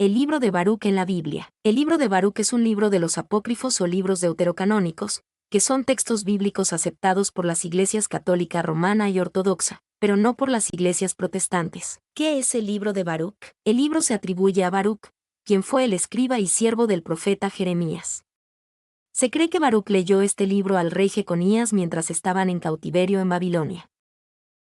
El libro de Baruc en la Biblia. El libro de Baruc es un libro de los apócrifos o libros deuterocanónicos, que son textos bíblicos aceptados por las iglesias católica romana y ortodoxa, pero no por las iglesias protestantes. ¿Qué es el libro de Baruc? El libro se atribuye a Baruc, quien fue el escriba y siervo del profeta Jeremías. Se cree que Baruc leyó este libro al rey Jeconías mientras estaban en cautiverio en Babilonia.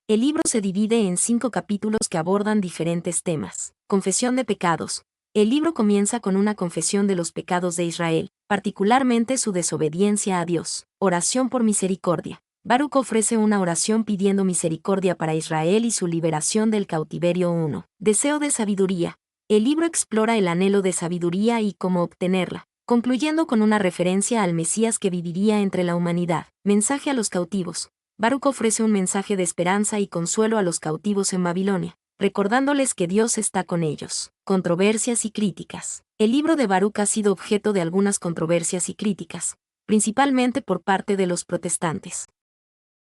El libro se divide en 5 capítulos que abordan diferentes temas. Confesión de pecados. El libro comienza con una confesión de los pecados de Israel, particularmente su desobediencia a Dios. Oración por misericordia. Baruc ofrece una oración pidiendo misericordia para Israel y su liberación del cautiverio 1. Deseo de sabiduría. El libro explora el anhelo de sabiduría y cómo obtenerla, concluyendo con una referencia al Mesías que viviría entre la humanidad. Mensaje a los cautivos. Baruc ofrece un mensaje de esperanza y consuelo a los cautivos en Babilonia, recordándoles que Dios está con ellos. Controversias y críticas. El libro de Baruc ha sido objeto de algunas controversias y críticas, principalmente por parte de los protestantes.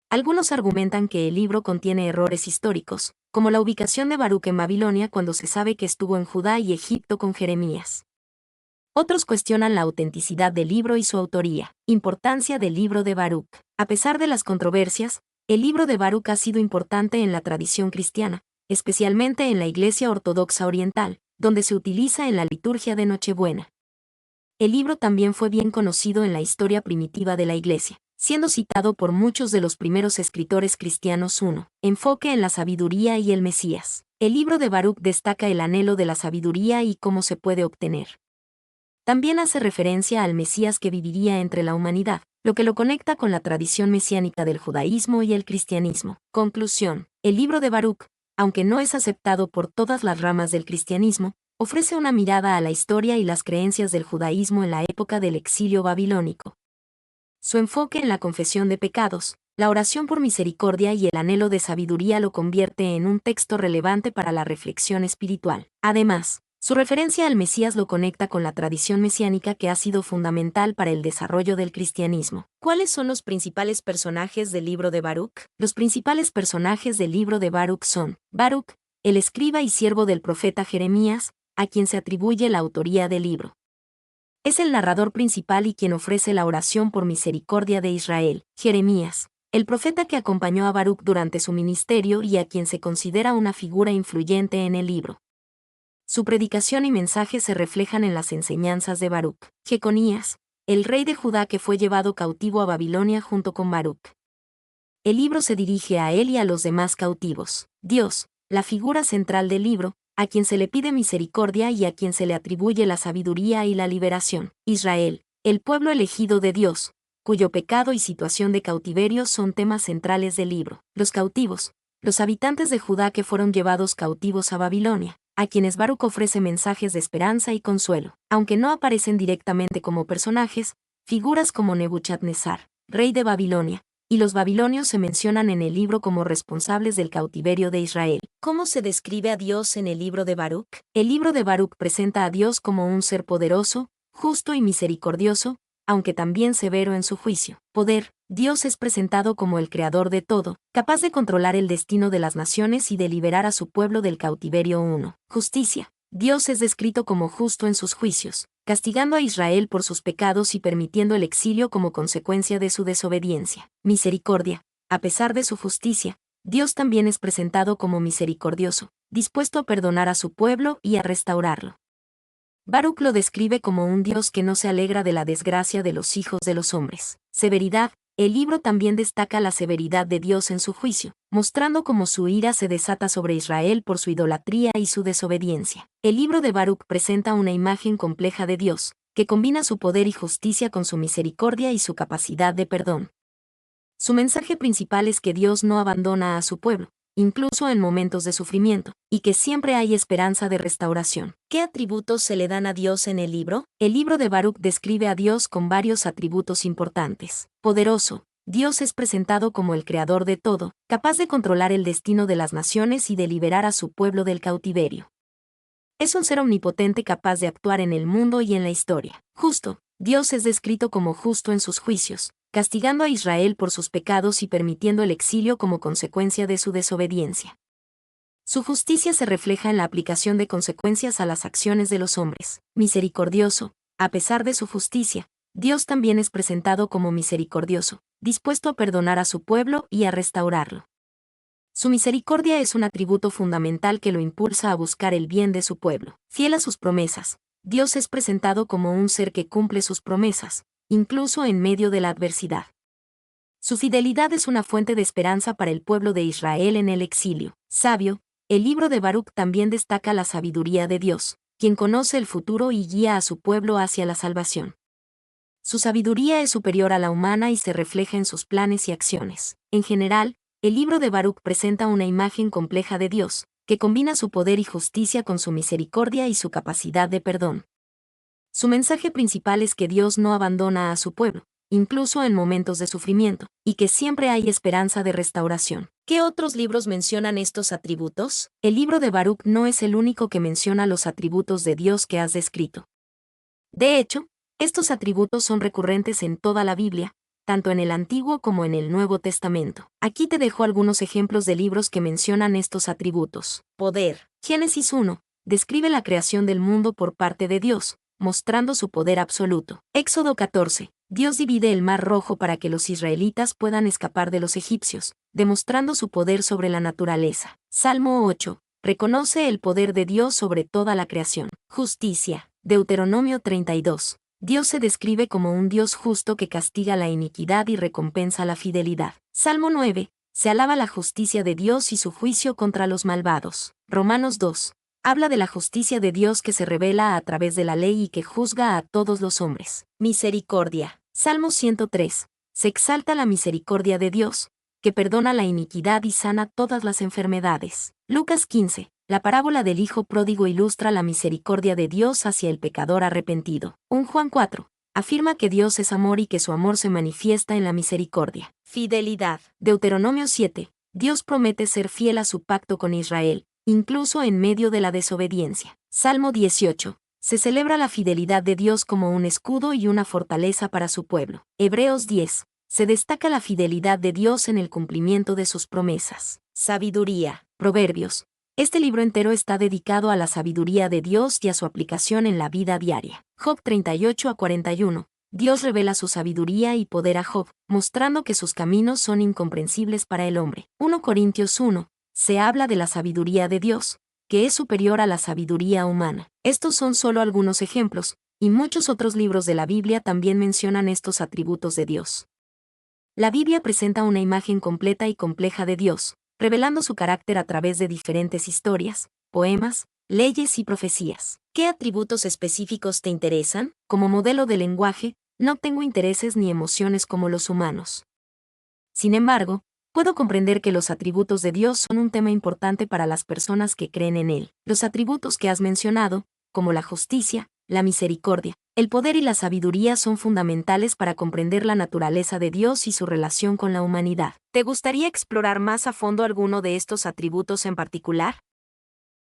Algunos argumentan que el libro contiene errores históricos, como la ubicación de Baruc en Babilonia cuando se sabe que estuvo en Judá y Egipto con Jeremías. Otros cuestionan la autenticidad del libro y su autoría. Importancia del libro de Baruc. A pesar de las controversias, el libro de Baruc ha sido importante en la tradición cristiana, especialmente en la Iglesia Ortodoxa Oriental, donde se utiliza en la liturgia de Nochebuena. El libro también fue bien conocido en la historia primitiva de la Iglesia, siendo citado por muchos de los primeros escritores cristianos. 1. Enfoque en la sabiduría y el Mesías. El libro de Baruc destaca el anhelo de la sabiduría y cómo se puede obtener. También hace referencia al Mesías que viviría entre la humanidad, lo que lo conecta con la tradición mesiánica del judaísmo y el cristianismo. Conclusión. El libro de Baruc, aunque no es aceptado por todas las ramas del cristianismo, ofrece una mirada a la historia y las creencias del judaísmo en la época del exilio babilónico. Su enfoque en la confesión de pecados, la oración por misericordia y el anhelo de sabiduría lo convierte en un texto relevante para la reflexión espiritual. Además, su referencia al Mesías lo conecta con la tradición mesiánica que ha sido fundamental para el desarrollo del cristianismo. ¿Cuáles son los principales personajes del libro de Baruc? Los principales personajes del libro de Baruc son Baruc, el escriba y siervo del profeta Jeremías, a quien se atribuye la autoría del libro. Es el narrador principal y quien ofrece la oración por misericordia de Israel. Jeremías, el profeta que acompañó a Baruc durante su ministerio y a quien se considera una figura influyente en el libro. Su predicación y mensaje se reflejan en las enseñanzas de Baruc. Jeconías, el rey de Judá que fue llevado cautivo a Babilonia junto con Baruc. El libro se dirige a él y a los demás cautivos. Dios, la figura central del libro, a quien se le pide misericordia y a quien se le atribuye la sabiduría y la liberación. Israel, el pueblo elegido de Dios, cuyo pecado y situación de cautiverio son temas centrales del libro. Los cautivos, los habitantes de Judá que fueron llevados cautivos a Babilonia, a quienes Baruc ofrece mensajes de esperanza y consuelo. Aunque no aparecen directamente como personajes, figuras como Nebuchadnezzar, rey de Babilonia, y los babilonios se mencionan en el libro como responsables del cautiverio de Israel. ¿Cómo se describe a Dios en el libro de Baruc? El libro de Baruc presenta a Dios como un ser poderoso, justo y misericordioso, aunque también severo en su juicio. Poder. Dios es presentado como el creador de todo, capaz de controlar el destino de las naciones y de liberar a su pueblo del cautiverio 1. Justicia. Dios es descrito como justo en sus juicios, castigando a Israel por sus pecados y permitiendo el exilio como consecuencia de su desobediencia. Misericordia. A pesar de su justicia, Dios también es presentado como misericordioso, dispuesto a perdonar a su pueblo y a restaurarlo. Baruc lo describe como un Dios que no se alegra de la desgracia de los hijos de los hombres. Severidad. El libro también destaca la severidad de Dios en su juicio, mostrando cómo su ira se desata sobre Israel por su idolatría y su desobediencia. El libro de Baruc presenta una imagen compleja de Dios, que combina su poder y justicia con su misericordia y su capacidad de perdón. Su mensaje principal es que Dios no abandona a su pueblo, incluso en momentos de sufrimiento, y que siempre hay esperanza de restauración. ¿Qué atributos se le dan a Dios en el libro? El libro de Baruc describe a Dios con varios atributos importantes. Poderoso. Dios es presentado como el creador de todo, capaz de controlar el destino de las naciones y de liberar a su pueblo del cautiverio. Es un ser omnipotente capaz de actuar en el mundo y en la historia. Justo. Dios es descrito como justo en sus juicios, castigando a Israel por sus pecados y permitiendo el exilio como consecuencia de su desobediencia. Su justicia se refleja en la aplicación de consecuencias a las acciones de los hombres. Misericordioso, a pesar de su justicia, Dios también es presentado como misericordioso, dispuesto a perdonar a su pueblo y a restaurarlo. Su misericordia es un atributo fundamental que lo impulsa a buscar el bien de su pueblo. Fiel a sus promesas, Dios es presentado como un ser que cumple sus promesas, incluso en medio de la adversidad. Su fidelidad es una fuente de esperanza para el pueblo de Israel en el exilio. Sabio, el libro de Baruc también destaca la sabiduría de Dios, quien conoce el futuro y guía a su pueblo hacia la salvación. Su sabiduría es superior a la humana y se refleja en sus planes y acciones. En general, el libro de Baruc presenta una imagen compleja de Dios, que combina su poder y justicia con su misericordia y su capacidad de perdón. Su mensaje principal es que Dios no abandona a su pueblo, incluso en momentos de sufrimiento, y que siempre hay esperanza de restauración. ¿Qué otros libros mencionan estos atributos? El libro de Baruc no es el único que menciona los atributos de Dios que has descrito. De hecho, estos atributos son recurrentes en toda la Biblia, tanto en el Antiguo como en el Nuevo Testamento. Aquí te dejo algunos ejemplos de libros que mencionan estos atributos. Poder. Génesis 1. Describe la creación del mundo por parte de Dios, mostrando su poder absoluto. Éxodo 14. Dios divide el mar Rojo para que los israelitas puedan escapar de los egipcios, demostrando su poder sobre la naturaleza. Salmo 8. Reconoce el poder de Dios sobre toda la creación. Justicia. Deuteronomio 32. Dios se describe como un Dios justo que castiga la iniquidad y recompensa la fidelidad. Salmo 9. Se alaba la justicia de Dios y su juicio contra los malvados. Romanos 2. Habla de la justicia de Dios que se revela a través de la ley y que juzga a todos los hombres. Misericordia. Salmo 103. Se exalta la misericordia de Dios, que perdona la iniquidad y sana todas las enfermedades. Lucas 15. La parábola del Hijo Pródigo ilustra la misericordia de Dios hacia el pecador arrepentido. 1 Juan 4. Afirma que Dios es amor y que su amor se manifiesta en la misericordia. Fidelidad. Deuteronomio 7. Dios promete ser fiel a su pacto con Israel, incluso en medio de la desobediencia. Salmo 18. Se celebra la fidelidad de Dios como un escudo y una fortaleza para su pueblo. Hebreos 10. Se destaca la fidelidad de Dios en el cumplimiento de sus promesas. Sabiduría. Proverbios. Este libro entero está dedicado a la sabiduría de Dios y a su aplicación en la vida diaria. Job 38 a 41. Dios revela su sabiduría y poder a Job, mostrando que sus caminos son incomprensibles para el hombre. 1 Corintios 1. Se habla de la sabiduría de Dios, que es superior a la sabiduría humana. Estos son solo algunos ejemplos, y muchos otros libros de la Biblia también mencionan estos atributos de Dios. La Biblia presenta una imagen completa y compleja de Dios, revelando su carácter a través de diferentes historias, poemas, leyes y profecías. ¿Qué atributos específicos te interesan? Como modelo de lenguaje, no tengo intereses ni emociones como los humanos. Sin embargo, puedo comprender que los atributos de Dios son un tema importante para las personas que creen en Él. Los atributos que has mencionado, como la justicia, la misericordia, el poder y la sabiduría son fundamentales para comprender la naturaleza de Dios y su relación con la humanidad. ¿Te gustaría explorar más a fondo alguno de estos atributos en particular?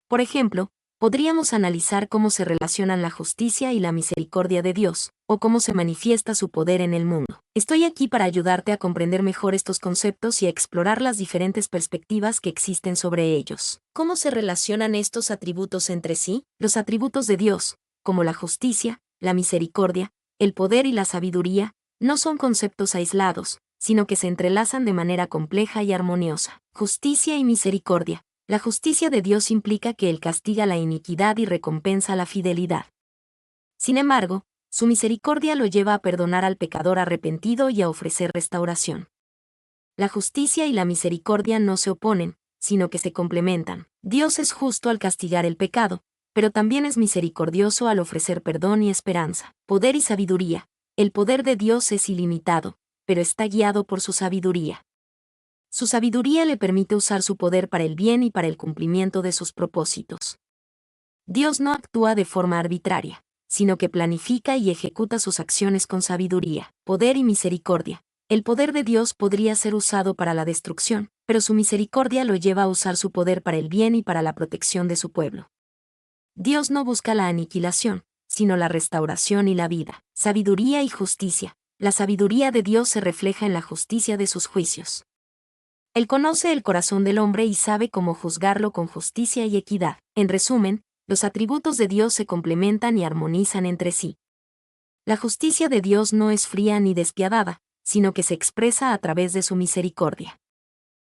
Por ejemplo, podríamos analizar cómo se relacionan la justicia y la misericordia de Dios, o cómo se manifiesta su poder en el mundo. Estoy aquí para ayudarte a comprender mejor estos conceptos y a explorar las diferentes perspectivas que existen sobre ellos. ¿Cómo se relacionan estos atributos entre sí? Los atributos de Dios, como la justicia, la misericordia, el poder y la sabiduría, no son conceptos aislados, sino que se entrelazan de manera compleja y armoniosa. Justicia y misericordia. La justicia de Dios implica que Él castiga la iniquidad y recompensa la fidelidad. Sin embargo, su misericordia lo lleva a perdonar al pecador arrepentido y a ofrecer restauración. La justicia y la misericordia no se oponen, sino que se complementan. Dios es justo al castigar el pecado, pero también es misericordioso al ofrecer perdón y esperanza. Poder y sabiduría. El poder de Dios es ilimitado, pero está guiado por su sabiduría. Su sabiduría le permite usar su poder para el bien y para el cumplimiento de sus propósitos. Dios no actúa de forma arbitraria, sino que planifica y ejecuta sus acciones con sabiduría. Poder y misericordia. El poder de Dios podría ser usado para la destrucción, pero su misericordia lo lleva a usar su poder para el bien y para la protección de su pueblo. Dios no busca la aniquilación, sino la restauración y la vida. Sabiduría y justicia. La sabiduría de Dios se refleja en la justicia de sus juicios. Él conoce el corazón del hombre y sabe cómo juzgarlo con justicia y equidad. En resumen, los atributos de Dios se complementan y armonizan entre sí. La justicia de Dios no es fría ni despiadada, sino que se expresa a través de su misericordia.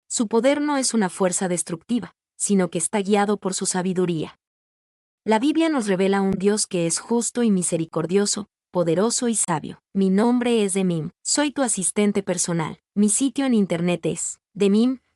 Su poder no es una fuerza destructiva, sino que está guiado por su sabiduría. La Biblia nos revela un Dios que es justo y misericordioso, poderoso y sabio. Mi nombre es Demim, soy tu asistente personal. Mi sitio en internet es demim.es.tl.